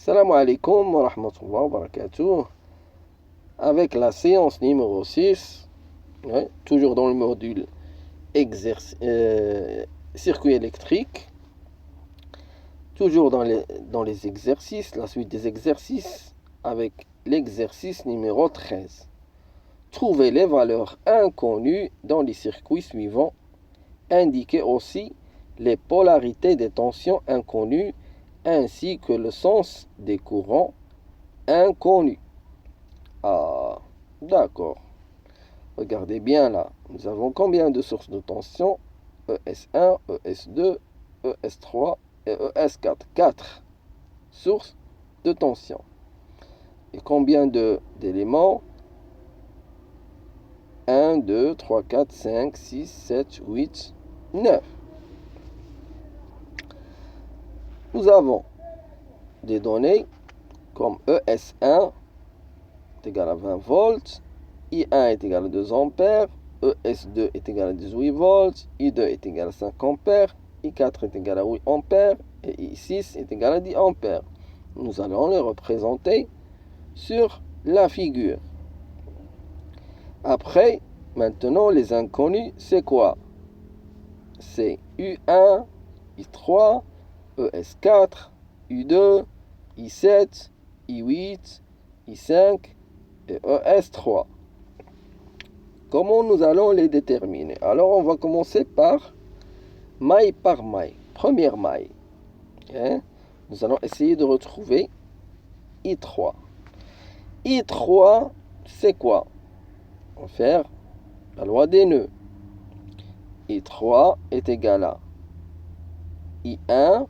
Salam alaikum wa rahmatullahi wa barakatuh. Avec la séance numéro 6, toujours dans le module circuit électrique, toujours dans les exercices, la suite des exercices avec l'exercice numéro 13. Trouvez les valeurs inconnues dans les circuits suivants. Indiquez aussi les polarités des tensions inconnues ainsi que le sens des courants inconnus. Ah, d'accord. Regardez bien là. Nous avons combien de sources de tension? ES1, ES2, ES3 et ES4. 4 sources de tension. Et combien d'éléments? 1, 2, 3, 4, 5, 6, 7, 8, 9. Nous avons des données comme ES1 est égal à 20 volts, I1 est égal à 2 ampères, ES2 est égal à 18 volts, I2 est égal à 5 ampères, I4 est égal à 8 ampères et I6 est égal à 10 ampères. Nous allons les représenter sur la figure. Après, maintenant, les inconnus, c'est quoi? C'est U1, I3, ES4, U2, I7, I8, I5 et ES3. Comment nous allons les déterminer? Alors, on va commencer par maille par maille. Première maille. Nous allons essayer de retrouver I3. I3, c'est quoi? On va faire la loi des nœuds. I3 est égal à I1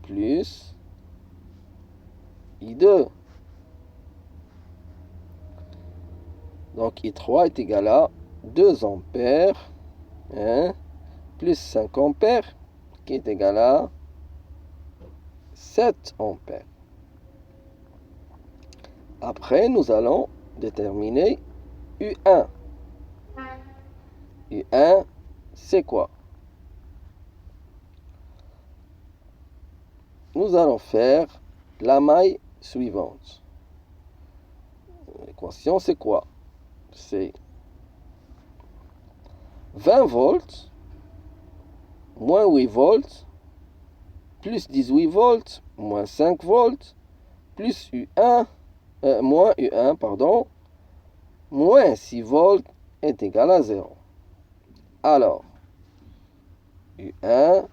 plus I2. Donc I3 est égal à 2 ampères plus 5 ampères qui est égal à 7 ampères. Après, nous allons déterminer U1. U1, c'est quoi? Nous allons faire la maille suivante. L'équation, c'est quoi? C'est 20 volts moins 8 volts plus 18 volts moins 5 volts plus moins U1 moins 6 volts est égal à 0. Alors, U1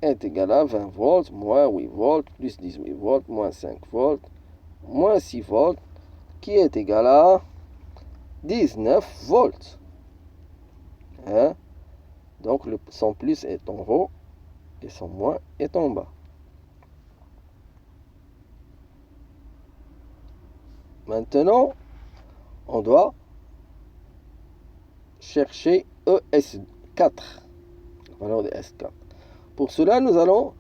est égal à 20 volts moins 8 volts plus 18 volts moins 5 volts moins 6 volts qui est égal à 19 volts. Donc, son plus est en haut et son moins est en bas. Maintenant, on doit chercher ES4, la valeur de S4. Pour cela, nous allons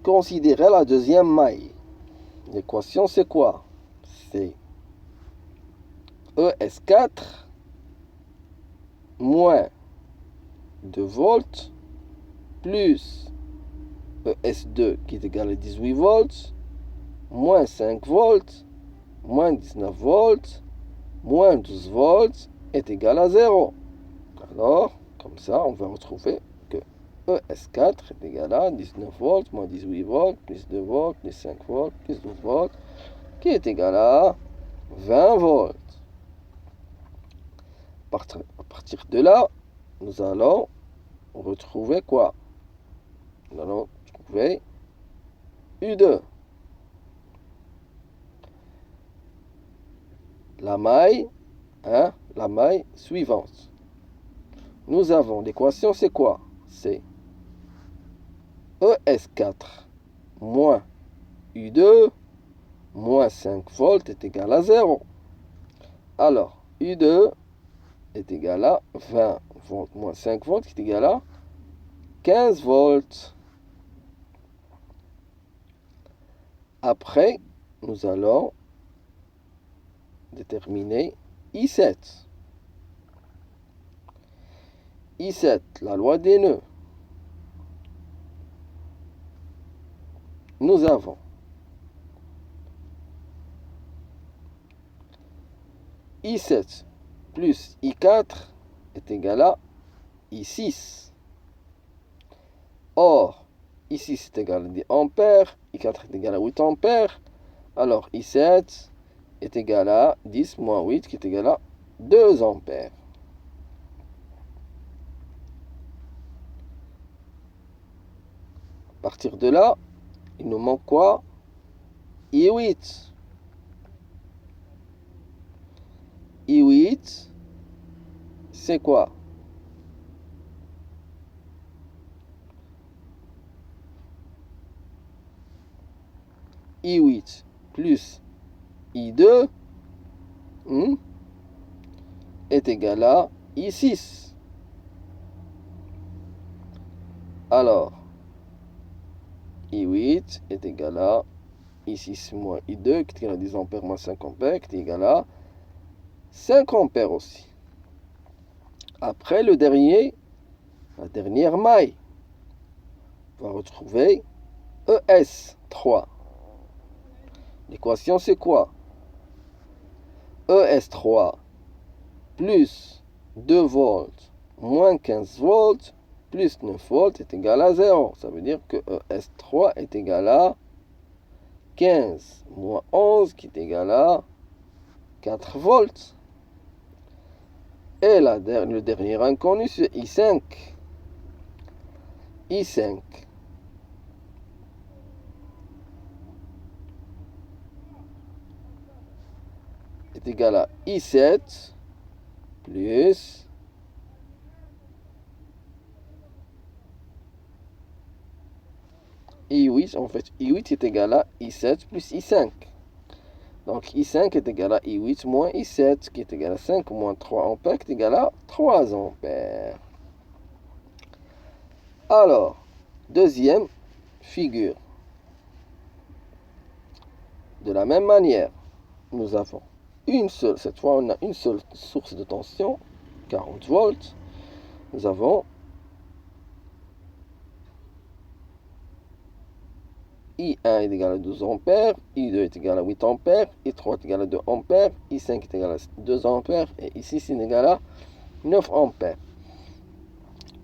considérer la deuxième maille. L'équation, c'est quoi? C'est ES4 moins 2 volts plus ES2 qui est égal à 18 volts moins 5 volts moins 19 volts moins 12 volts est égal à 0. Alors, comme ça, on va retrouver que ES4 est égal à 19 volts moins 18 volts plus 2 volts plus 5 volts plus 12 volts qui est égal à 20 volts. À partir de là, nous allons retrouver quoi? Nous allons trouver U2. La maille suivante. Nous avons l'équation, c'est quoi? C'est ES4 moins U2 moins 5 volts est égal à 0. Alors, U2 est égal à 20 volts moins 5 volts qui est égal à 15 volts. Après, nous allons déterminer I7. I7, la loi des nœuds. Nous avons I7 plus I4 est égal à I6. Or, I6 est égal à 10 ampères, I4 est égal à 8 ampères. Alors, I7 est égal à 10 moins 8 qui est égal à 2 ampères. À partir de là, il nous manque quoi? I8. I8, c'est quoi? I8 plus I2 est égal à I6. Alors, I8 est égal à I6 moins I2, qui est égal à 10 ampères moins 5 ampères, qui est égal à 5 ampères aussi. Après, la dernière maille, on va retrouver ES3. L'équation, c'est quoi? ES3 plus 2 volts moins 15 volts plus 9 volts est égal à 0. Ça veut dire que ES3 est égal à 15 moins 11 qui est égal à 4 volts. Et le dernier inconnu, c'est I5. I5 est égal à I7 plus I8. En fait, I8 est égal à I7 plus I5. Donc, I5 est égal à I8 moins I7, qui est égal à 5 moins 3 ampères, qui est égal à 3 ampères. Alors, deuxième figure. De la même manière, nous avons cette fois on a une seule source de tension, 40 volts. Nous avons I1 est égal à 12 ampères, I2 est égal à 8 ampères, I3 est égal à 2 ampères, I5 est égal à 2 ampères et I6 est égal à 9 ampères.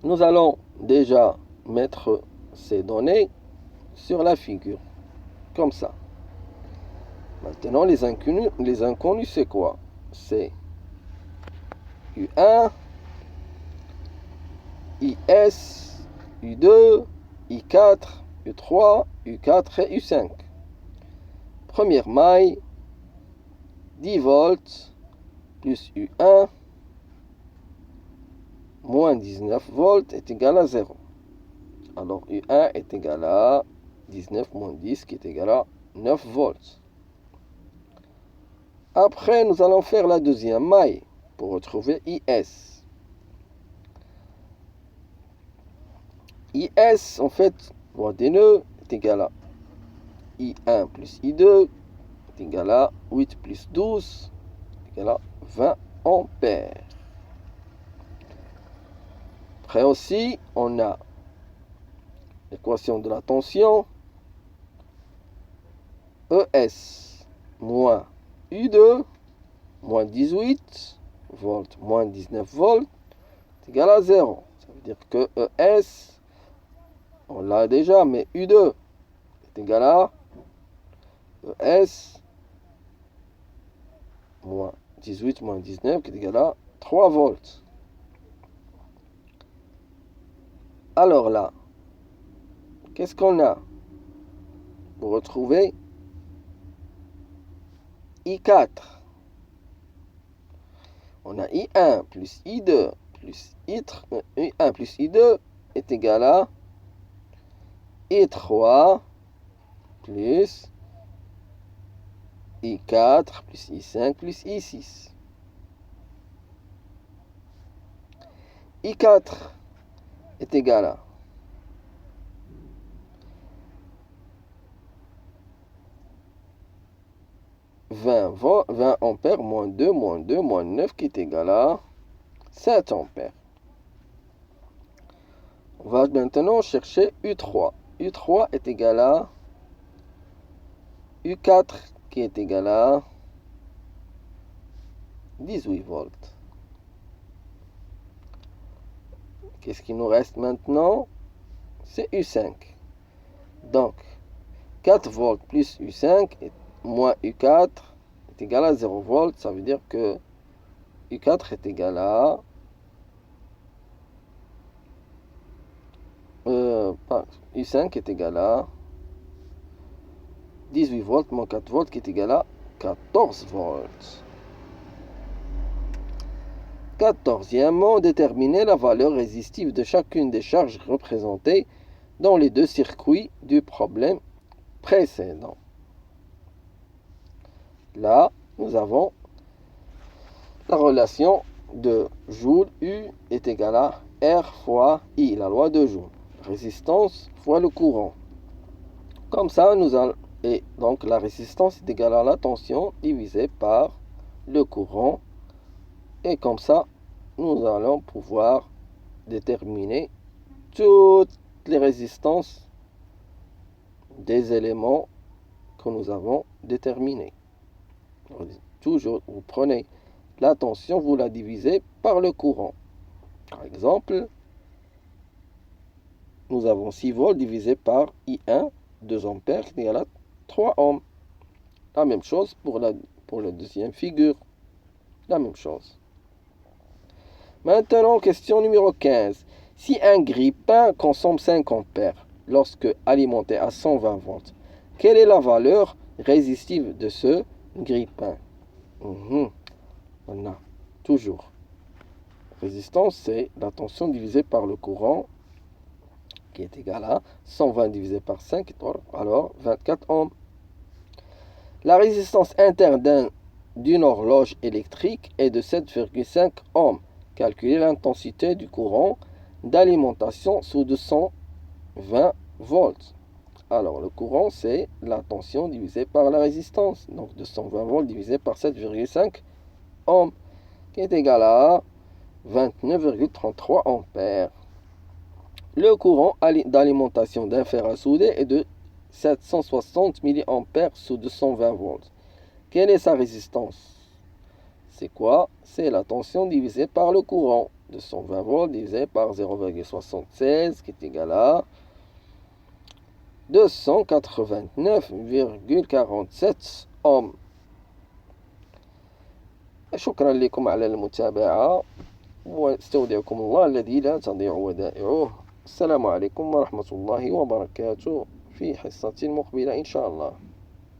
Nous allons déjà mettre ces données sur la figure, comme ça. Maintenant, les inconnus, c'est quoi? C'est U1, IS, U2, I4, U3, U4 et U5. Première maille, 10 volts plus U1 moins 19 volts est égal à 0. Alors U1 est égal à 19 moins 10 qui est égal à 9 volts. Après, nous allons faire la deuxième maille pour retrouver IS. IS, en fait, loi des nœuds, est égal à I1 plus I2 est égal à 8 plus 12 est égal à 20 ampères. Après aussi, on a l'équation de la tension. ES moins U2 moins 18 volts moins 19 volts est égal à 0. Ça veut dire que ES, on l'a déjà, mais U2 est égal à ES moins 18 moins 19 qui est égal à 3 volts. Alors là, qu'est-ce qu'on a pour retrouver I4? On a I1 plus I2 plus I1 plus I2 est égal à I3 plus I4 plus I5 plus I6. I4 est égal à 20 ampères moins 2 moins 2 moins 9 qui est égal à 7 ampères. On va maintenant chercher U3. U3 est égal à U4 qui est égal à 18 volts. Qu'est-ce qui nous reste maintenant? C'est U5. Donc, 4 volts plus U5 moins U4 est égal à 0 volts. Ça veut dire que U4 est égal à U5 est égal à 18 volts moins 4 volts qui est égal à 14 volts. 14e, déterminer la valeur résistive de chacune des charges représentées dans les deux circuits du problème précédent. Là, nous avons la relation de Joule. U est égal à R fois I, la loi de Joule. Résistance fois le courant. Comme ça, et donc la résistance est égale à la tension divisée par le courant. Et comme ça, nous allons pouvoir déterminer toutes les résistances des éléments que nous avons déterminés. Toujours, vous prenez la tension, vous la divisez par le courant. Par exemple, nous avons 6 volts divisé par I1, 2 ampères, qui est égal à 3 ohms. La même chose pour la deuxième figure. La même chose. Maintenant, question numéro 15. Si un grille-pain consomme 5 ampères lorsque alimenté à 120 volts, quelle est la valeur résistive de ce grille-pain? On a toujours. Résistance, c'est la tension divisée par le courant, qui est égal à 120 divisé par 5, alors 24 ohms. La résistance interne d'une horloge électrique est de 7,5 ohms. Calculer l'intensité du courant d'alimentation sous 220 volts. Alors, le courant, c'est la tension divisée par la résistance. Donc, 220 volts divisé par 7,5 ohms, qui est égal à 29,33 ampères. Le courant d'alimentation d'un fer à souder est de 760 mA sous 220 volts. Quelle est sa résistance? C'est quoi? C'est la tension divisée par le courant. 220 volts divisé par 0,76 qui est égal à 289,47 ohms. شكرا لكم على المتابعة واستودعكم الله الذي لا تضيع ودائعه. السلام عليكم ورحمة الله وبركاته في حصة مقبلة إن شاء الله.